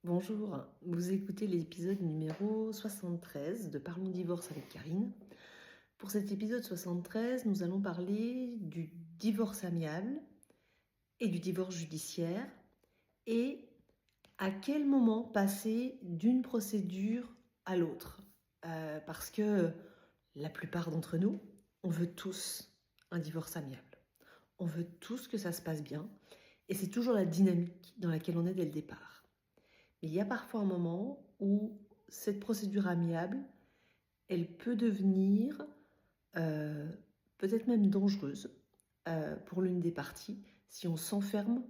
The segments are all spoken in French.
Bonjour, vous écoutez l'épisode numéro 73 de Parlons divorce avec Karine. Pour cet épisode 73, nous allons parler du divorce amiable et du divorce judiciaire et à quel moment passer d'une procédure à l'autre. Parce que la plupart d'entre nous, on veut tous un divorce amiable. On veut tous que ça se passe bien et c'est toujours la dynamique dans laquelle on est dès le départ. Mais il y a parfois un moment où cette procédure amiable, elle peut devenir peut-être même dangereuse pour l'une des parties si on s'enferme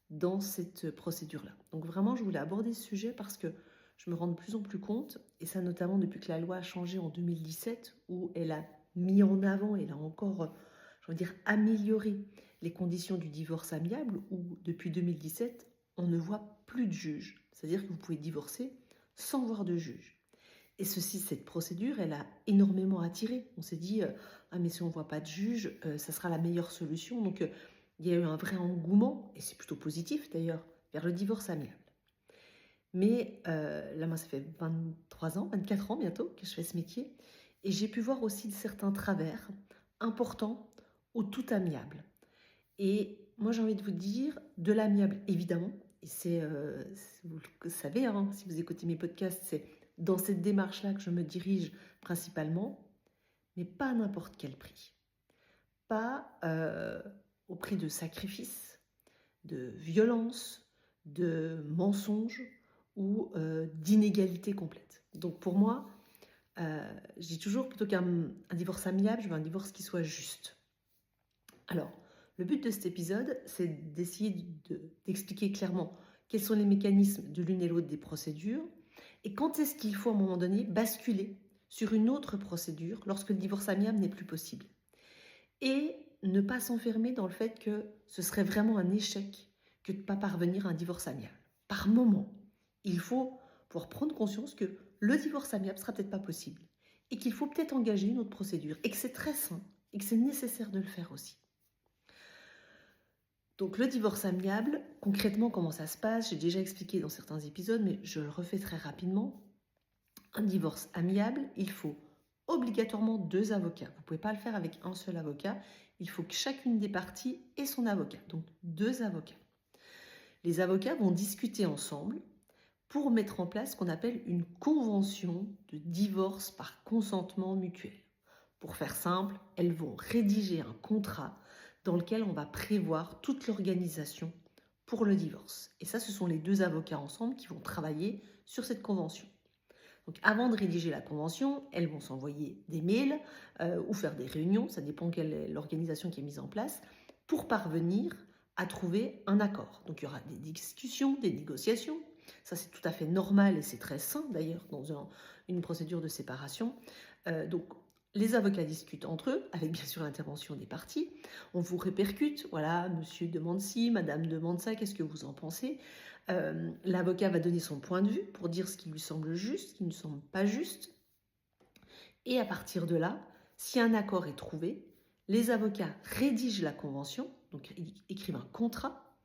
dans cette procédure-là. Donc vraiment, je voulais aborder ce sujet parce que je me rends de plus en plus compte, et ça notamment depuis que la loi a changé en 2017, où elle a mis en avant, elle a encore, je veux dire, amélioré les conditions du divorce amiable, où depuis 2017, on ne voit plus de juge. C'est-à-dire que vous pouvez divorcer sans voir de juge. Et cette procédure, elle a énormément attiré. On s'est dit, ah mais si on ne voit pas de juge, ça sera la meilleure solution. Donc il y a eu un vrai engouement, et c'est plutôt positif d'ailleurs, vers le divorce amiable. Mais là, moi, ça fait 23 ans, 24 ans bientôt que je fais ce métier, et j'ai pu voir aussi certains travers importants au tout amiable. Et moi, j'ai envie de vous dire, de l'amiable, évidemment, et vous le savez, hein, si vous écoutez mes podcasts, c'est dans cette démarche-là que je me dirige principalement, mais pas à n'importe quel prix. Pas au prix de sacrifices, de violence, de mensonges ou d'inégalité complète. Donc pour moi, je dis toujours, plutôt qu'un divorce amiable, je veux un divorce qui soit juste. Alors, le but de cet épisode, c'est d'essayer d'expliquer clairement quels sont les mécanismes de l'une et l'autre des procédures et quand est-ce qu'il faut à un moment donné basculer sur une autre procédure lorsque le divorce amiable n'est plus possible. Et ne pas s'enfermer dans le fait que ce serait vraiment un échec que de ne pas parvenir à un divorce amiable. Par moment, il faut pouvoir prendre conscience que le divorce amiable ne sera peut-être pas possible et qu'il faut peut-être engager une autre procédure et que c'est très sain et que c'est nécessaire de le faire aussi. Donc le divorce amiable, concrètement comment ça se passe, j'ai déjà expliqué dans certains épisodes, mais je le refais très rapidement. Un divorce amiable, il faut obligatoirement 2 avocats. Vous ne pouvez pas le faire avec un seul avocat. Il faut que chacune des parties ait son avocat, donc 2 avocats. Les avocats vont discuter ensemble pour mettre en place ce qu'on appelle une convention de divorce par consentement mutuel. Pour faire simple, elles vont rédiger un contrat dans lequel on va prévoir toute l'organisation pour le divorce. Et ça, ce sont les 2 avocats ensemble qui vont travailler sur cette convention. Donc avant de rédiger la convention, elles vont s'envoyer des mails ou faire des réunions, ça dépend quelle est l'organisation qui est mise en place, pour parvenir à trouver un accord. Donc il y aura des discussions, des négociations, ça c'est tout à fait normal et c'est très sain d'ailleurs dans une procédure de séparation. Donc les avocats discutent entre eux, avec bien sûr l'intervention des parties. On vous répercute, voilà, monsieur demande ci, madame demande ça, qu'est-ce que vous en pensez ? L'avocat va donner son point de vue pour dire ce qui lui semble juste, ce qui ne semble pas juste. Et à partir de là, si un accord est trouvé, les avocats rédigent la convention, donc ils écrivent un contrat.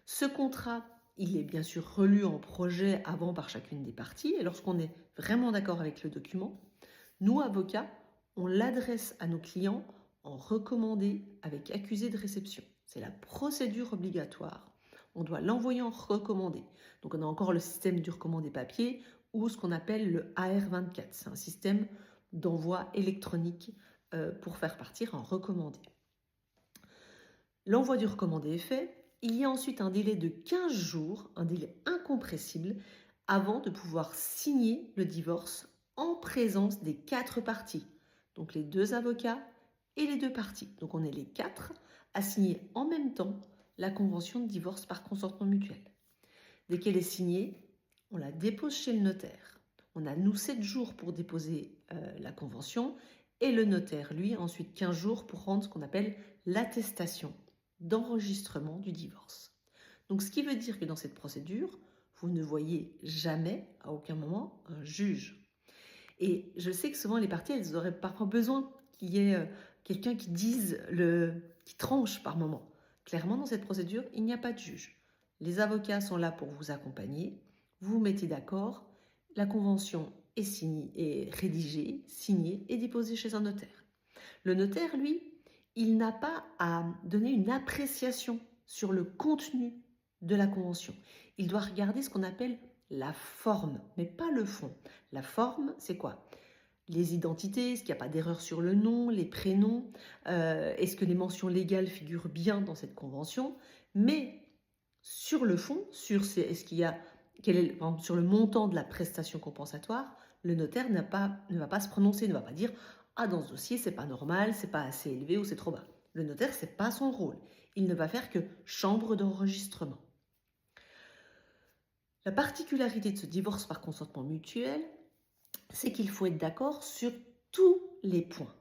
Ce contrat, il est bien sûr relu en projet avant par chacune des parties. Et lorsqu'on est vraiment d'accord avec le document, nous, avocats, on l'adresse à nos clients en recommandé avec accusé de réception. C'est la procédure obligatoire. On doit l'envoyer en recommandé. Donc on a encore le système du recommandé papier ou ce qu'on appelle le AR24. C'est un système d'envoi électronique pour faire partir un recommandé. L'envoi du recommandé est fait. Il y a ensuite un délai de 15 jours, un délai incompressible, avant de pouvoir signer le divorce en présence des 4 parties. Donc les 2 avocats et les 2 parties. Donc on est les 4 à signer en même temps la convention de divorce par consentement mutuel. Dès qu'elle est signée, on la dépose chez le notaire. On a nous 7 jours pour déposer la convention et le notaire, lui, ensuite 15 jours pour rendre ce qu'on appelle l'attestation d'enregistrement du divorce. Donc ce qui veut dire que dans cette procédure, vous ne voyez jamais, à aucun moment, un juge. Et je sais que souvent les parties, elles auraient parfois besoin qu'il y ait quelqu'un qui qui tranche par moment. Clairement, dans cette procédure, il n'y a pas de juge. Les avocats sont là pour vous accompagner. vous vous mettez d'accord, la convention est signée, est rédigée, signée et déposée chez un notaire. Le notaire, lui, il n'a pas à donner une appréciation sur le contenu de la convention. Il doit regarder ce qu'on appelle la forme, mais pas le fond. La forme, c'est quoi? Les identités, est-ce qu'il n'y a pas d'erreur sur le nom, les prénoms, est-ce que les mentions légales figurent bien dans cette convention? Mais sur le fond, est-ce qu'il y a, par exemple, sur le montant de la prestation compensatoire, le notaire ne va pas se prononcer, ne va pas dire ah, dans ce dossier, c'est pas normal, c'est pas assez élevé ou c'est trop bas. Le notaire, c'est pas son rôle. Il ne va faire que chambre d'enregistrement. La particularité de ce divorce par consentement mutuel, c'est qu'il faut être d'accord sur tous les points.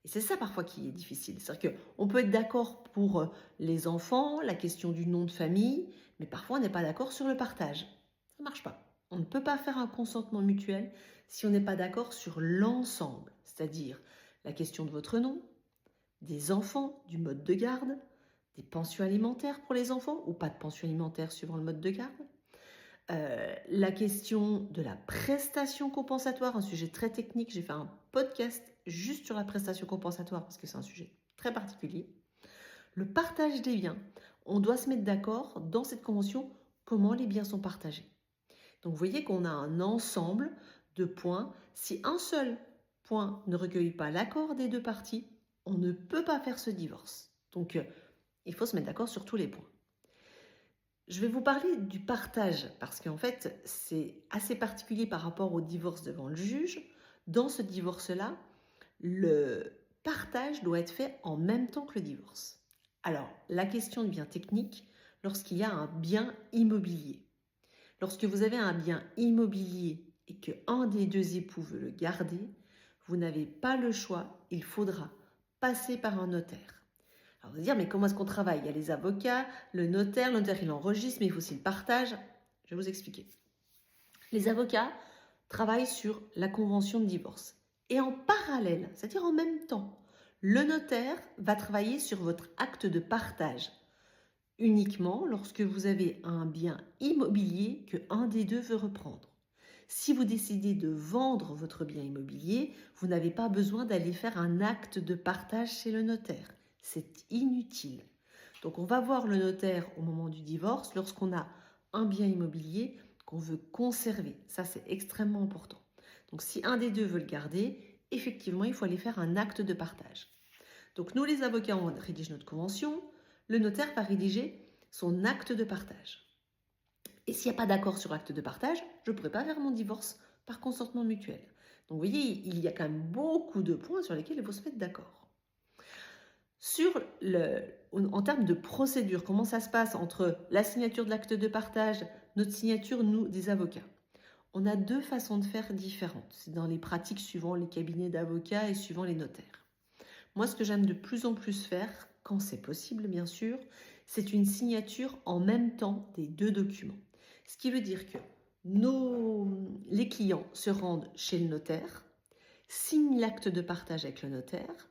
Et c'est ça parfois qui est difficile. C'est-à-dire qu'on peut être d'accord pour les enfants, la question du nom de famille, mais parfois on n'est pas d'accord sur le partage. Ça ne marche pas. On ne peut pas faire un consentement mutuel si on n'est pas d'accord sur l'ensemble, c'est-à-dire la question de votre nom, des enfants, du mode de garde, des pensions alimentaires pour les enfants ou pas de pension alimentaire suivant le mode de garde, la question de la prestation compensatoire, un sujet très technique. J'ai fait un podcast juste sur la prestation compensatoire parce que c'est un sujet très particulier. Le partage des biens. On doit se mettre d'accord dans cette convention comment les biens sont partagés. Donc vous voyez qu'on a un ensemble de points. Si un seul point ne recueille pas l'accord des deux parties, on ne peut pas faire ce divorce. Donc il faut se mettre d'accord sur tous les points. Je vais vous parler du partage parce qu'en fait, c'est assez particulier par rapport au divorce devant le juge. Dans ce divorce-là, le partage doit être fait en même temps que le divorce. Alors, la question devient technique lorsqu'il y a un bien immobilier. Lorsque vous avez un bien immobilier et qu'un des deux époux veut le garder, vous n'avez pas le choix, il faudra passer par un notaire. Alors vous allez dire, mais comment est-ce qu'on travaille? Il y a les avocats, le notaire il enregistre, mais il faut aussi le partage. Je vais vous expliquer. Les avocats travaillent sur la convention de divorce. Et en parallèle, c'est-à-dire en même temps, le notaire va travailler sur votre acte de partage. Uniquement lorsque vous avez un bien immobilier que un des deux veut reprendre. Si vous décidez de vendre votre bien immobilier, vous n'avez pas besoin d'aller faire un acte de partage chez le notaire. C'est inutile. Donc on va voir le notaire au moment du divorce lorsqu'on a un bien immobilier qu'on veut conserver. Ça, c'est extrêmement important. Donc si un des deux veut le garder, effectivement, il faut aller faire un acte de partage. Donc nous, les avocats, on rédige notre convention. Le notaire va rédiger son acte de partage. Et s'il n'y a pas d'accord sur l'acte de partage, je ne pourrai pas faire mon divorce par consentement mutuel. Donc vous voyez, il y a quand même beaucoup de points sur lesquels il faut se mettre d'accord. En termes de procédure, comment ça se passe entre la signature de l'acte de partage, notre signature, nous, des avocats? On a deux façons de faire différentes. C'est dans les pratiques suivant les cabinets d'avocats et suivant les notaires. Moi, ce que j'aime de plus en plus faire, quand c'est possible bien sûr, c'est une signature en même temps des deux documents. Ce qui veut dire que les clients se rendent chez le notaire, signent l'acte de partage avec le notaire.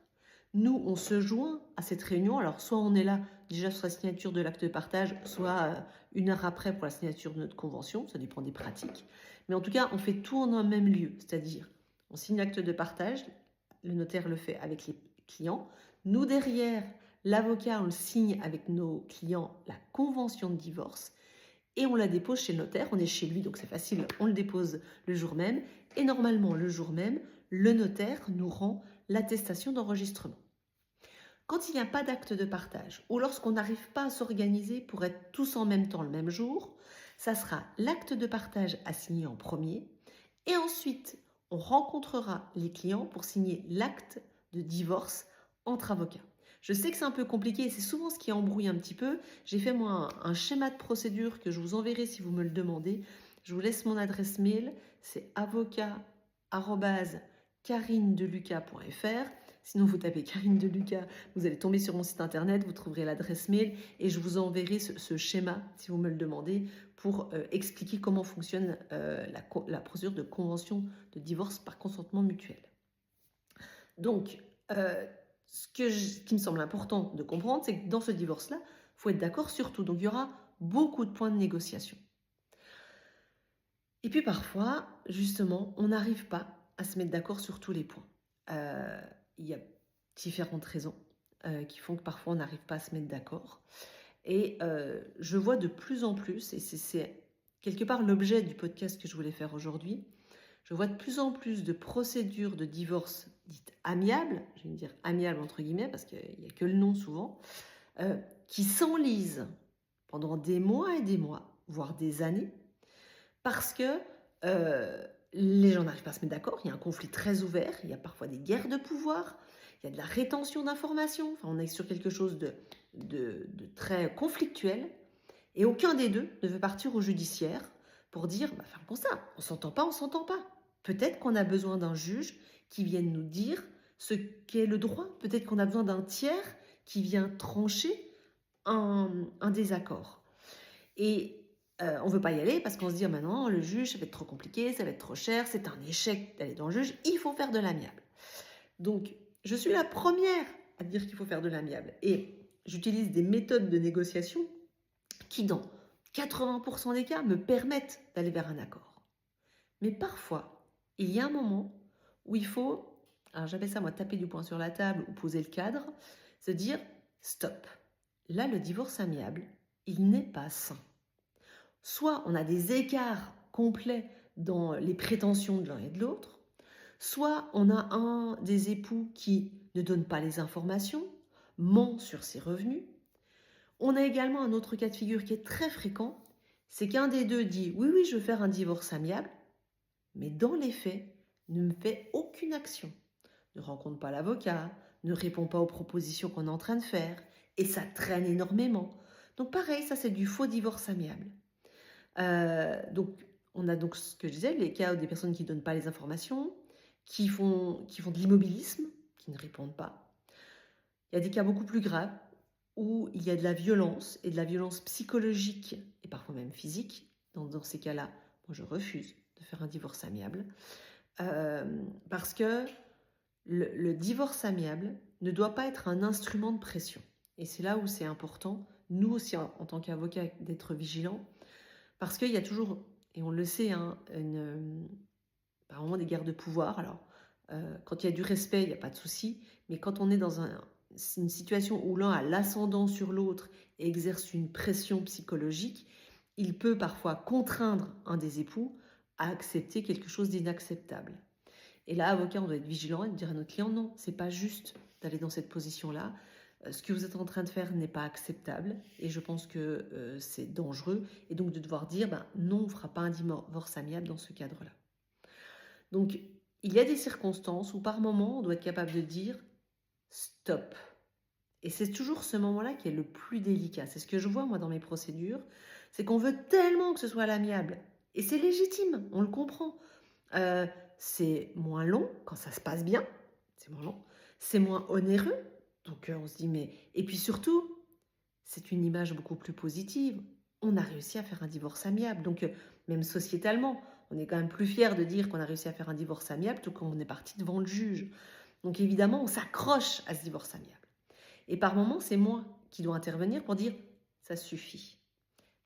Nous, on se joint à cette réunion. Alors, soit on est là déjà sur la signature de l'acte de partage, soit une heure après pour la signature de notre convention. Ça dépend des pratiques. Mais en tout cas, on fait tout en un même lieu. C'est-à-dire, on signe l'acte de partage, le notaire le fait avec les clients. Nous, derrière, l'avocat, on le signe avec nos clients la convention de divorce et on la dépose chez le notaire. On est chez lui, donc c'est facile, on le dépose le jour même. Et normalement, le jour même, le notaire nous rend l'attestation d'enregistrement. Quand il n'y a pas d'acte de partage ou lorsqu'on n'arrive pas à s'organiser pour être tous en même temps le même jour, ça sera l'acte de partage à signer en premier et ensuite on rencontrera les clients pour signer l'acte de divorce entre avocats. Je sais que c'est un peu compliqué et c'est souvent ce qui embrouille un petit peu. J'ai fait moi un schéma de procédure que je vous enverrai si vous me le demandez. Je vous laisse mon adresse mail, c'est avocat@carinedeluca.fr. Sinon, vous tapez Carine Deluca, vous allez tomber sur mon site internet, vous trouverez l'adresse mail et je vous enverrai ce schéma, si vous me le demandez, pour expliquer comment fonctionne la procédure de convention de divorce par consentement mutuel. Donc, ce qui me semble important de comprendre, c'est que dans ce divorce-là, il faut être d'accord sur tout. Donc, il y aura beaucoup de points de négociation. Et puis parfois, justement, on n'arrive pas à se mettre d'accord sur tous les points. Il y a différentes raisons qui font que parfois on n'arrive pas à se mettre d'accord. Et je vois de plus en plus, et c'est quelque part l'objet du podcast que je voulais faire aujourd'hui, je vois de plus en plus de procédures de divorce dites amiables, je vais me dire amiables entre guillemets, parce qu'il n'y a que le nom souvent, qui s'enlisent pendant des mois et des mois, voire des années, parce que les gens n'arrivent pas à se mettre d'accord, il y a un conflit très ouvert, il y a parfois des guerres de pouvoir, il y a de la rétention d'informations, enfin, on est sur quelque chose de très conflictuel, et aucun des deux ne veut partir au judiciaire pour dire, bah, faire comme ça, on s'entend pas, on s'entend pas. Peut-être qu'on a besoin d'un juge qui vienne nous dire ce qu'est le droit, peut-être qu'on a besoin d'un tiers qui vient trancher un désaccord. Et on ne veut pas y aller parce qu'on se dit, maintenant, le juge, ça va être trop compliqué, ça va être trop cher, c'est un échec d'aller dans le juge, il faut faire de l'amiable. Donc, je suis la première à dire qu'il faut faire de l'amiable. Et j'utilise des méthodes de négociation qui, dans 80% des cas, me permettent d'aller vers un accord. Mais parfois, il y a un moment où il faut, alors j'appelle ça moi taper du poing sur la table ou poser le cadre, se dire stop. Là, le divorce amiable, il n'est pas sain. Soit on a des écarts complets dans les prétentions de l'un et de l'autre, soit on a un des époux qui ne donne pas les informations, ment sur ses revenus. On a également un autre cas de figure qui est très fréquent, c'est qu'un des deux dit « oui, oui, je veux faire un divorce amiable », mais dans les faits, ne fait aucune action, ne rencontre pas l'avocat, ne répond pas aux propositions qu'on est en train de faire, et ça traîne énormément. Donc pareil, ça c'est du faux divorce amiable. Donc on a donc ce que je disais, les cas des personnes qui ne donnent pas les informations, qui font de l'immobilisme, qui ne répondent pas. Il y a des cas beaucoup plus graves où il y a de la violence et de la violence psychologique et parfois même physique. Dans ces cas-là, moi je refuse de faire un divorce amiable parce que le divorce amiable ne doit pas être un instrument de pression. Et c'est là où c'est important, nous aussi en tant qu'avocats, d'être vigilants parce qu'il y a toujours, et on le sait, par moment des guerres de pouvoir. Alors, quand il y a du respect, il n'y a pas de souci, mais quand on est dans une situation où l'un a l'ascendant sur l'autre et exerce une pression psychologique, il peut parfois contraindre un des époux à accepter quelque chose d'inacceptable. Et là, avocat, on doit être vigilant et dire à notre client, non, c'est pas juste d'aller dans cette position-là. Ce que vous êtes en train de faire n'est pas acceptable et je pense que c'est dangereux. Et donc de devoir dire, non, on ne fera pas un divorce amiable dans ce cadre-là. Donc, il y a des circonstances où par moment, on doit être capable de dire stop. Et c'est toujours ce moment-là qui est le plus délicat. C'est ce que je vois moi dans mes procédures, c'est qu'on veut tellement que ce soit à l'amiable. Et c'est légitime, on le comprend. C'est moins long quand ça se passe bien, c'est moins long. C'est moins onéreux, donc on se dit mais... Et puis surtout, c'est une image beaucoup plus positive. On a réussi à faire un divorce amiable, donc même sociétalement, on est quand même plus fiers de dire qu'on a réussi à faire un divorce amiable tout comme on est parti devant le juge. Donc évidemment, on s'accroche à ce divorce amiable. Et par moments, c'est moi qui dois intervenir pour dire « ça suffit ».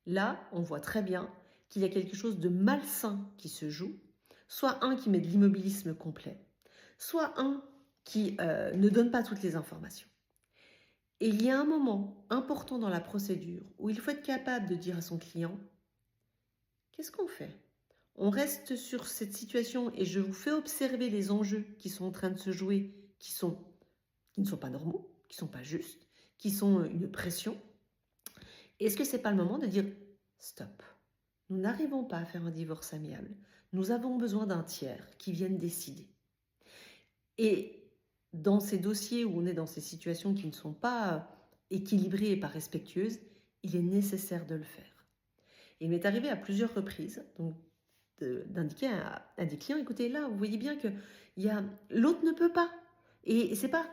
Là, on voit très bien qu'il y a quelque chose de malsain qui se joue, soit un qui met de l'immobilisme complet, soit un qui ne donne pas toutes les informations. Et il y a un moment important dans la procédure où il faut être capable de dire à son client « qu'est-ce qu'on fait ? On reste sur cette situation et je vous fais observer les enjeux qui sont en train de se jouer, qui ne sont pas normaux, qui ne sont pas justes, qui sont une pression. Est-ce que ce n'est pas le moment de dire « stop ». Nous n'arrivons pas à faire un divorce amiable. Nous avons besoin d'un tiers qui vienne décider. Et dans ces dossiers où on est dans ces situations qui ne sont pas équilibrées et pas respectueuses, il est nécessaire de le faire. Et il m'est arrivé à plusieurs reprises d'indiquer à des clients, écoutez, là, vous voyez bien que l'autre ne peut pas. Et c'est pas...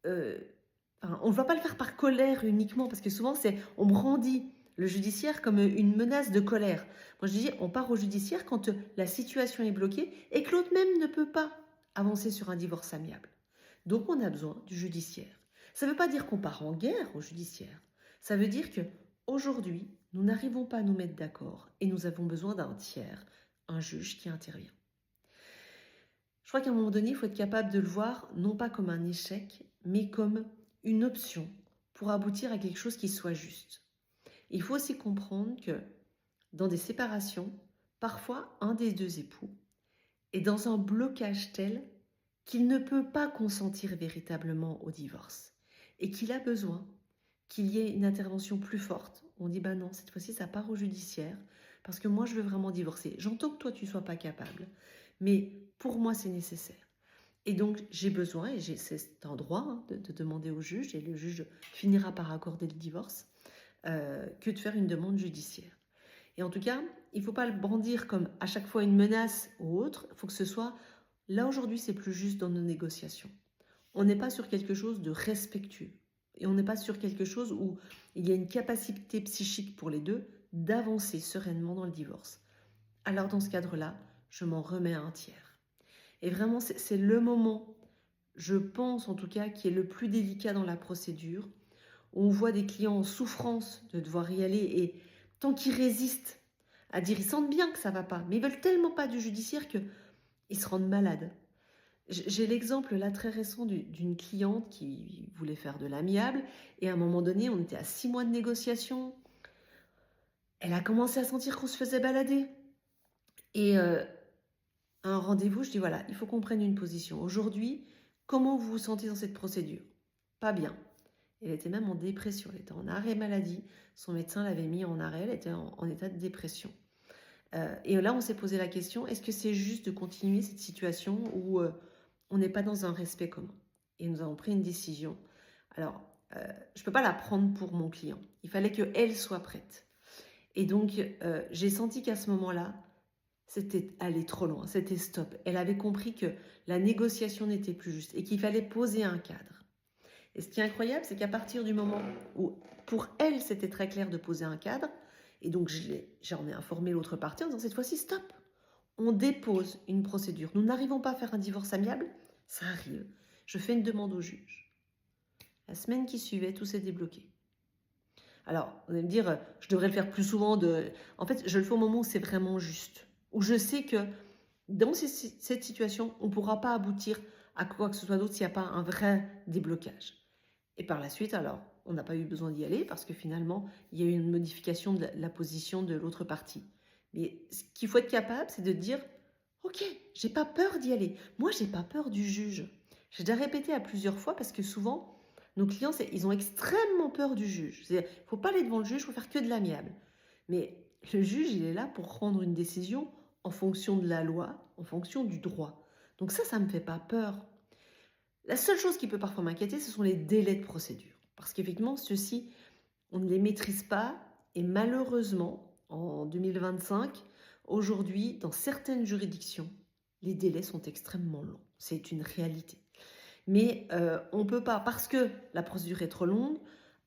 on ne va pas le faire par colère uniquement, parce que souvent, on brandit le judiciaire comme une menace de colère. Moi, je dis, on part au judiciaire quand la situation est bloquée et que l'autre même ne peut pas avancer sur un divorce amiable. Donc, on a besoin du judiciaire. Ça ne veut pas dire qu'on part en guerre au judiciaire. Ça veut dire qu'aujourd'hui, nous n'arrivons pas à nous mettre d'accord et nous avons besoin d'un tiers un juge qui intervient. Je crois qu'à un moment donné, il faut être capable de le voir non pas comme un échec, mais comme une option pour aboutir à quelque chose qui soit juste. Il faut aussi comprendre que dans des séparations, parfois un des deux époux est dans un blocage tel qu'il ne peut pas consentir véritablement au divorce et qu'il a besoin qu'il y ait une intervention plus forte. On dit, bah non, cette fois-ci, ça part au judiciaire parce que moi, je veux vraiment divorcer. J'entends que toi, tu ne sois pas capable, mais pour moi, c'est nécessaire. Et donc, j'ai besoin, et c'est un droit de demander au juge, et le juge finira par accorder le divorce, que de faire une demande judiciaire. Et en tout cas, il ne faut pas le brandir comme à chaque fois une menace ou autre. Il faut que ce soit, là aujourd'hui, c'est plus juste dans nos négociations. On n'est pas sur quelque chose de respectueux. Et on n'est pas sur quelque chose où il y a une capacité psychique pour les deux d'avancer sereinement dans le divorce. Alors dans ce cadre-là, je m'en remets à un tiers. Et vraiment, c'est le moment, je pense en tout cas, qui est le plus délicat dans la procédure, où on voit des clients en souffrance de devoir y aller et tant qu'ils résistent à dire, ils sentent bien que ça ne va pas, mais ils veulent tellement pas du judiciaire qu'ils se rendent malades. J'ai l'exemple là très récent d'une cliente qui voulait faire de l'amiable et à un moment donné, on était à 6 mois de négociation. Elle a commencé à sentir qu'on se faisait balader. Et à un rendez-vous, je dis voilà, il faut qu'on prenne une position. Aujourd'hui, comment vous vous sentez dans cette procédure? Pas bien. Elle était même en dépression, elle était en arrêt maladie. Son médecin l'avait mis en arrêt, elle était en état de dépression. Et là, on s'est posé la question, est-ce que c'est juste de continuer cette situation où on n'est pas dans un respect commun? Et nous avons pris une décision. Alors, je ne peux pas la prendre pour mon client. Il fallait qu'elle soit prête. Et donc, j'ai senti qu'à ce moment-là, c'était aller trop loin, c'était stop. Elle avait compris que la négociation n'était plus juste et qu'il fallait poser un cadre. Et ce qui est incroyable, c'est qu'à partir du moment où, pour elle, c'était très clair de poser un cadre, et donc j'en ai informé l'autre partie en disant cette fois-ci, stop, on dépose une procédure. Nous n'arrivons pas à faire un divorce amiable, ça arrive. Je fais une demande au juge. La semaine qui suivait, tout s'est débloqué. Alors, vous allez me dire, je devrais le faire plus souvent. En fait, je le fais au moment où c'est vraiment juste, où je sais que dans cette situation, on ne pourra pas aboutir à quoi que ce soit d'autre s'il n'y a pas un vrai déblocage. Et par la suite, alors, on n'a pas eu besoin d'y aller parce que finalement, il y a eu une modification de la position de l'autre partie. Mais ce qu'il faut être capable, c'est de dire, ok, j'ai pas peur d'y aller. Moi, j'ai pas peur du juge. J'ai déjà répété à plusieurs fois parce que souvent, nos clients, ils ont extrêmement peur du juge. Il ne faut pas aller devant le juge, il faut faire que de l'amiable. Mais le juge, il est là pour prendre une décision en fonction de la loi, en fonction du droit. Donc ça ne me fait pas peur. La seule chose qui peut parfois m'inquiéter, ce sont les délais de procédure. Parce qu'effectivement, ceux-ci, on ne les maîtrise pas. Et malheureusement, en 2025, aujourd'hui, dans certaines juridictions, les délais sont extrêmement longs. C'est une réalité. Mais on ne peut pas, parce que la procédure est trop longue,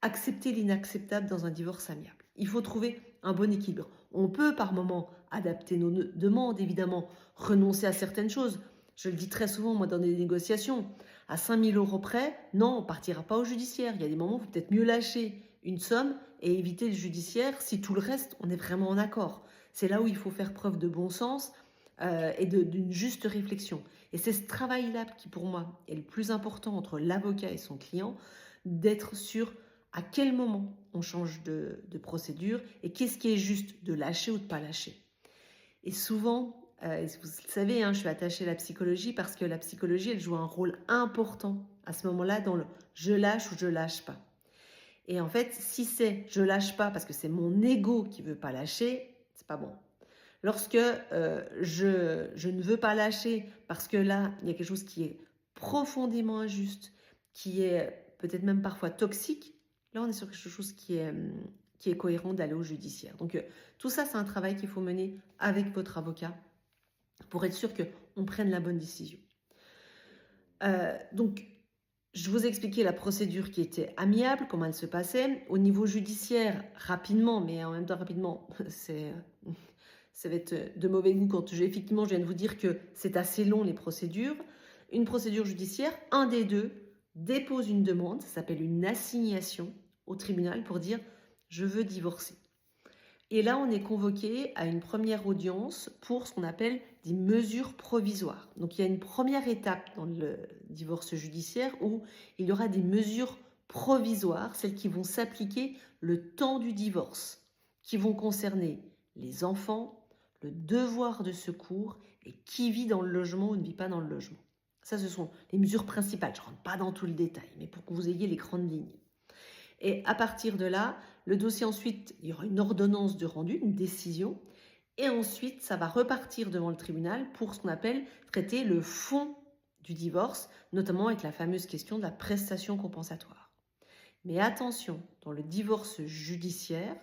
accepter l'inacceptable dans un divorce amiable. Il faut trouver un bon équilibre. On peut par moment adapter nos demandes, évidemment, renoncer à certaines choses. Je le dis très souvent, moi, dans des négociations. À 5 000 € près, non, on ne partira pas au judiciaire. Il y a des moments où il faut peut-être mieux lâcher une somme et éviter le judiciaire si tout le reste, on est vraiment en accord. C'est là où il faut faire preuve de bon sens et d'une juste réflexion. Et c'est ce travail-là qui, pour moi, est le plus important entre l'avocat et son client, d'être sûr à quel moment on change de procédure et qu'est-ce qui est juste de lâcher ou de ne pas lâcher. Et souvent, vous le savez, je suis attachée à la psychologie parce que la psychologie, elle joue un rôle important à ce moment-là dans le « je lâche » ou « je lâche pas ». Et en fait, si c'est « je lâche pas » parce que c'est mon ego qui veut pas lâcher, c'est pas bon. Lorsque je ne veux pas lâcher parce que là, il y a quelque chose qui est profondément injuste, qui est peut-être même parfois toxique, là, on est sur quelque chose qui est cohérent d'aller au judiciaire. Donc, tout ça, c'est un travail qu'il faut mener avec votre avocat pour être sûr qu'on prenne la bonne décision. Donc, je vous ai expliqué la procédure qui était amiable, comment elle se passait. Au niveau judiciaire, rapidement, mais en même temps rapidement, ça va être de mauvais goût quand effectivement je viens de vous dire que c'est assez long les procédures. Une procédure judiciaire, un des deux dépose une demande, ça s'appelle une assignation au tribunal pour dire je veux divorcer. Et là, on est convoqué à une première audience pour ce qu'on appelle des mesures provisoires. Donc, il y a une première étape dans le divorce judiciaire où il y aura des mesures provisoires, celles qui vont s'appliquer le temps du divorce, qui vont concerner les enfants, le devoir de secours et qui vit dans le logement ou ne vit pas dans le logement. Ça, ce sont les mesures principales. Je ne rentre pas dans tout le détail, mais pour que vous ayez les grandes lignes. Et à partir de là, le dossier ensuite, il y aura une ordonnance de rendu, une décision, et ensuite, ça va repartir devant le tribunal pour ce qu'on appelle traiter le fond du divorce, notamment avec la fameuse question de la prestation compensatoire. Mais attention, dans le divorce judiciaire,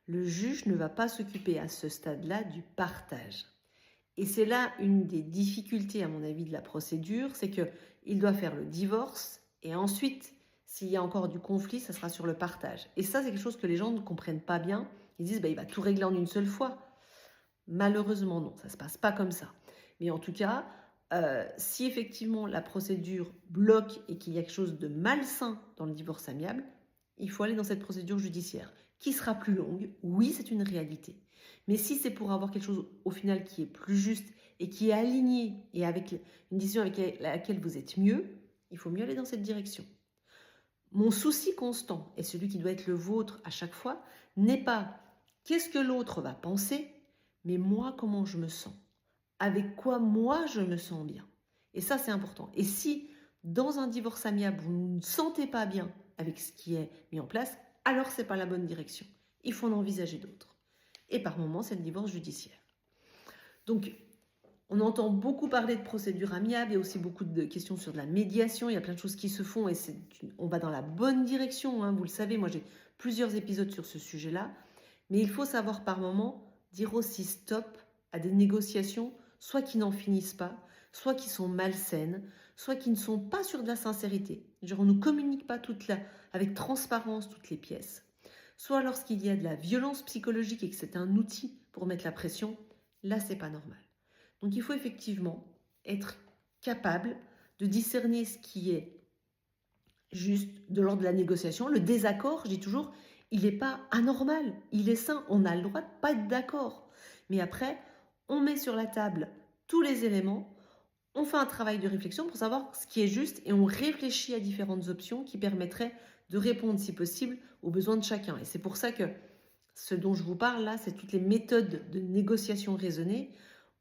le juge ne va pas s'occuper à ce stade-là du partage. Et c'est là une des difficultés, à mon avis, de la procédure, c'est qu'il doit faire le divorce et ensuite, s'il y a encore du conflit, ça sera sur le partage. Et ça, c'est quelque chose que les gens ne comprennent pas bien. Ils disent, il va tout régler en une seule fois. Malheureusement, non, ça ne se passe pas comme ça. Mais en tout cas, si effectivement la procédure bloque et qu'il y a quelque chose de malsain dans le divorce amiable, il faut aller dans cette procédure judiciaire, qui sera plus longue. Oui, c'est une réalité. Mais si c'est pour avoir quelque chose au final qui est plus juste et qui est aligné et avec une décision avec laquelle vous êtes mieux, il faut mieux aller dans cette direction. Mon souci constant, et celui qui doit être le vôtre à chaque fois, n'est pas qu'est-ce que l'autre va penser, mais moi, comment je me sens. Avec quoi moi, je me sens bien. Et ça, c'est important. Et si, dans un divorce amiable, vous ne sentez pas bien avec ce qui est mis en place, alors ce n'est pas la bonne direction. Il faut en envisager d'autres. Et par moments, c'est le divorce judiciaire. Donc, on entend beaucoup parler de procédures amiables, il y a aussi beaucoup de questions sur de la médiation, il y a plein de choses qui se font et on va dans la bonne direction, hein, vous le savez, moi j'ai plusieurs épisodes sur ce sujet-là, mais il faut savoir par moment dire aussi stop à des négociations, soit qui n'en finissent pas, soit qui sont malsaines, soit qui ne sont pas sur de la sincérité. Genre on ne communique pas avec transparence toutes les pièces, soit lorsqu'il y a de la violence psychologique et que c'est un outil pour mettre la pression, là c'est pas normal. Donc il faut effectivement être capable de discerner ce qui est juste de l'ordre de la négociation. Le désaccord, je dis toujours, il n'est pas anormal, il est sain, on a le droit de ne pas être d'accord. Mais après, on met sur la table tous les éléments, on fait un travail de réflexion pour savoir ce qui est juste et on réfléchit à différentes options qui permettraient de répondre, si possible, aux besoins de chacun. Et c'est pour ça que ce dont je vous parle là, c'est toutes les méthodes de négociation raisonnée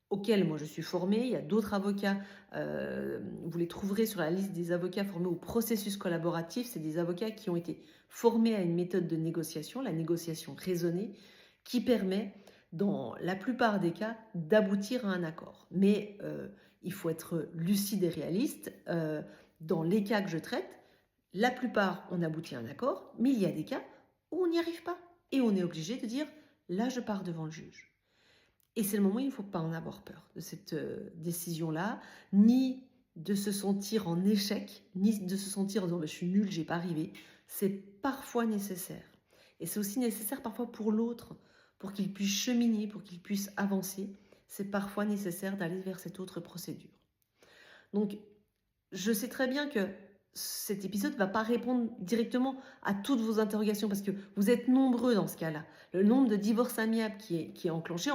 auxquels moi je suis formée. Il y a d'autres avocats, vous les trouverez sur la liste des avocats formés au processus collaboratif. C'est des avocats qui ont été formés à une méthode de négociation, la négociation raisonnée, qui permet, dans la plupart des cas, d'aboutir à un accord. Mais il faut être lucide et réaliste. Dans les cas que je traite, la plupart, on aboutit à un accord, mais il y a des cas où on n'y arrive pas. Et on est obligé de dire, là, je pars devant le juge. Et c'est le moment où il ne faut pas en avoir peur de cette décision-là, ni de se sentir en échec, ni de se sentir en disant je suis nul, j'ai pas arrivé. C'est parfois nécessaire. Et c'est aussi nécessaire parfois pour l'autre, pour qu'il puisse cheminer, pour qu'il puisse avancer. C'est parfois nécessaire d'aller vers cette autre procédure. Donc, je sais très bien que cet épisode ne va pas répondre directement à toutes vos interrogations parce que vous êtes nombreux dans ce cas-là. Le nombre de divorces amiables qui est enclenché,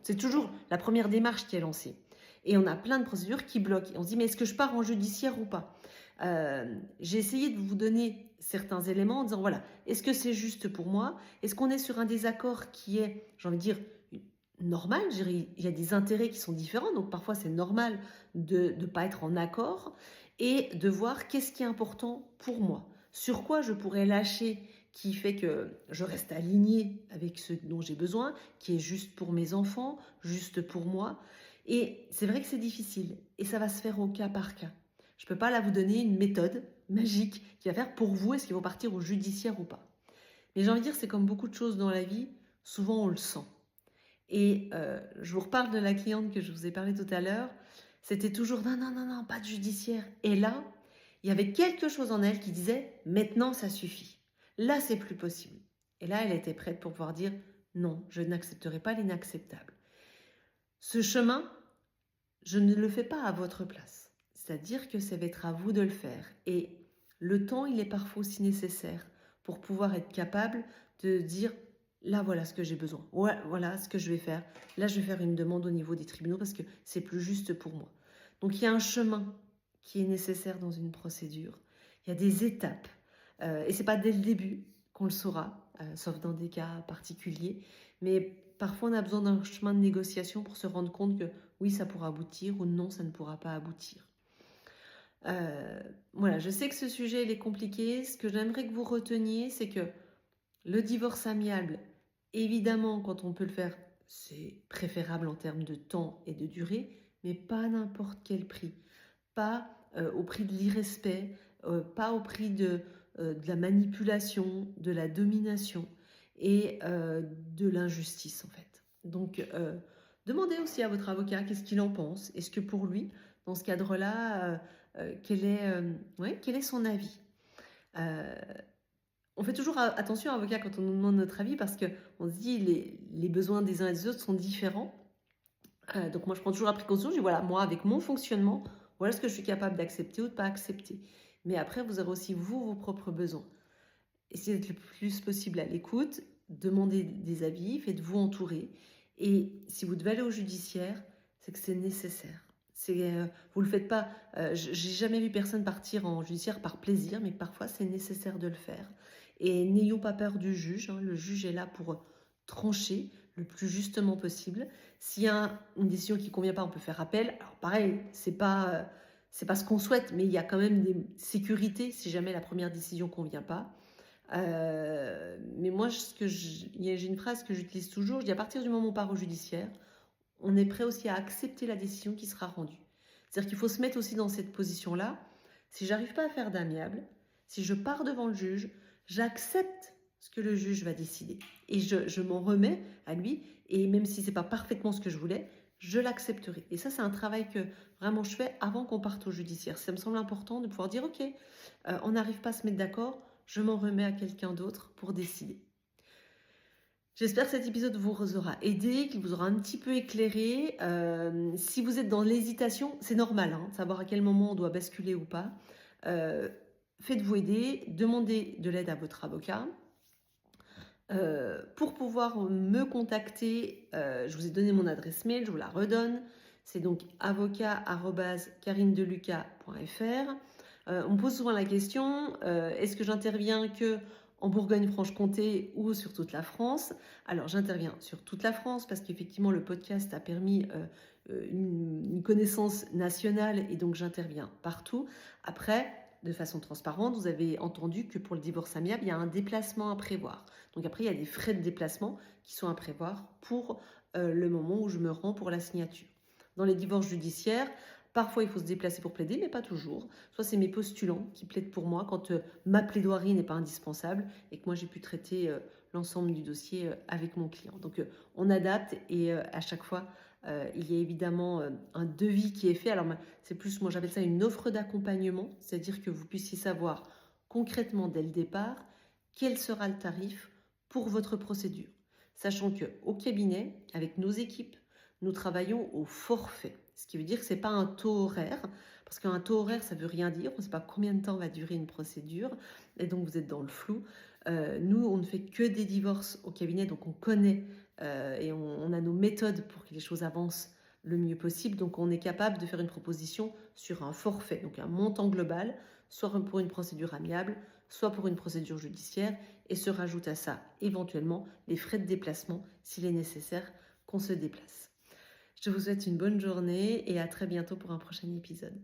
c'est toujours la première démarche qui est lancée. Et on a plein de procédures qui bloquent. Et on se dit, mais est-ce que je pars en judiciaire ou pas ? J'ai essayé de vous donner certains éléments en disant, voilà, est-ce que c'est juste pour moi ? Est-ce qu'on est sur un désaccord qui est, j'ai envie de dire, normal ? Il y a des intérêts qui sont différents, donc parfois c'est normal de ne pas être en accord. Et de voir qu'est-ce qui est important pour moi, sur quoi je pourrais lâcher qui fait que je reste alignée avec ce dont j'ai besoin, qui est juste pour mes enfants, juste pour moi. Et c'est vrai que c'est difficile et ça va se faire au cas par cas. Je ne peux pas là vous donner une méthode magique qui va faire pour vous est-ce qu'il faut partir au judiciaire ou pas. Mais j'ai envie de dire, c'est comme beaucoup de choses dans la vie, souvent on le sent. Et je vous reparle de la cliente que je vous ai parlé tout à l'heure. C'était toujours non, pas de judiciaire. Et là, il y avait quelque chose en elle qui disait maintenant ça suffit. Là, c'est plus possible. Et là, elle était prête pour pouvoir dire non, je n'accepterai pas l'inacceptable. Ce chemin, je ne le fais pas à votre place. C'est-à-dire que ça va être à vous de le faire. Et le temps, il est parfois aussi nécessaire pour pouvoir être capable de dire là voilà ce que j'ai besoin, ouais, voilà ce que je vais faire, là je vais faire une demande au niveau des tribunaux parce que c'est plus juste pour moi. Donc il y a un chemin qui est nécessaire dans une procédure, il y a des étapes, et c'est pas dès le début qu'on le saura, sauf dans des cas particuliers, mais parfois on a besoin d'un chemin de négociation pour se rendre compte que oui ça pourra aboutir ou non ça ne pourra pas aboutir. Voilà, je sais que ce sujet il est compliqué, ce que j'aimerais que vous reteniez c'est que le divorce amiable, évidemment, quand on peut le faire, c'est préférable en termes de temps et de durée, mais pas à n'importe quel prix. Pas au prix de l'irrespect, pas au prix de la manipulation, de la domination et de l'injustice, en fait. Donc, demandez aussi à votre avocat qu'est-ce qu'il en pense. Est-ce que pour lui, dans ce cadre-là, quel est son avis? On fait toujours attention, avocat, quand on nous demande notre avis, parce qu'on se dit les besoins des uns et des autres sont différents. Donc moi, je prends toujours la précaution, je dis voilà, moi, avec mon fonctionnement, voilà ce que je suis capable d'accepter ou de ne pas accepter. Mais après, vous aurez aussi, vous, vos propres besoins. Essayez d'être le plus possible à l'écoute, demandez des avis, faites-vous entourer. Et si vous devez aller au judiciaire, c'est que c'est nécessaire. Vous le faites pas. J'ai jamais vu personne partir en judiciaire par plaisir, mais parfois c'est nécessaire de le faire. Et n'ayons pas peur du juge. Le juge est là pour trancher le plus justement possible. S'il y a une décision qui ne convient pas, on peut faire appel. Alors pareil, c'est pas ce qu'on souhaite, mais il y a quand même des sécurités si jamais la première décision ne convient pas. Mais moi, j'ai une phrase que j'utilise toujours. Je dis à partir du moment où on part au judiciaire, on est prêt aussi à accepter la décision qui sera rendue. C'est-à-dire qu'il faut se mettre aussi dans cette position-là. Si j'arrive pas à faire d'amiable, si je pars devant le juge, j'accepte ce que le juge va décider. Et je m'en remets à lui. Et même si c'est pas parfaitement ce que je voulais, je l'accepterai. Et ça, c'est un travail que vraiment je fais avant qu'on parte au judiciaire. Ça me semble important de pouvoir dire, ok, on n'arrive pas à se mettre d'accord, je m'en remets à quelqu'un d'autre pour décider. J'espère que cet épisode vous aura aidé, qu'il vous aura un petit peu éclairé. Si vous êtes dans l'hésitation, c'est normal, de savoir à quel moment on doit basculer ou pas. Faites-vous aider, demandez de l'aide à votre avocat. Pour pouvoir me contacter, je vous ai donné mon adresse mail, je vous la redonne. C'est donc avocat@carinedeluca.fr. On me pose souvent la question, est-ce que j'interviens que en Bourgogne-Franche-Comté ou sur toute la France? Alors j'interviens sur toute la France parce qu'effectivement le podcast a permis une connaissance nationale et donc j'interviens partout. Après, de façon transparente, vous avez entendu que pour le divorce amiable, il y a un déplacement à prévoir. Donc après, il y a des frais de déplacement qui sont à prévoir pour le moment où je me rends pour la signature. Dans les divorces judiciaires, parfois il faut se déplacer pour plaider, mais pas toujours. Soit c'est mes postulants qui plaident pour moi quand ma plaidoirie n'est pas indispensable et que moi j'ai pu traiter l'ensemble du dossier avec mon client. Donc on adapte et à chaque fois, il y a évidemment un devis qui est fait. Alors c'est plus, moi j'appelle ça une offre d'accompagnement, c'est-à-dire que vous puissiez savoir concrètement dès le départ quel sera le tarif pour votre procédure. Sachant qu'au cabinet, avec nos équipes, nous travaillons au forfait. Ce qui veut dire que ce n'est pas un taux horaire, parce qu'un taux horaire, ça ne veut rien dire. On ne sait pas combien de temps va durer une procédure, et donc vous êtes dans le flou. Nous, on ne fait que des divorces au cabinet, donc on connaît et on a nos méthodes pour que les choses avancent le mieux possible. Donc on est capable de faire une proposition sur un forfait, donc un montant global, soit pour une procédure amiable, soit pour une procédure judiciaire, et se rajoute à ça éventuellement les frais de déplacement s'il est nécessaire qu'on se déplace. Je vous souhaite une bonne journée et à très bientôt pour un prochain épisode.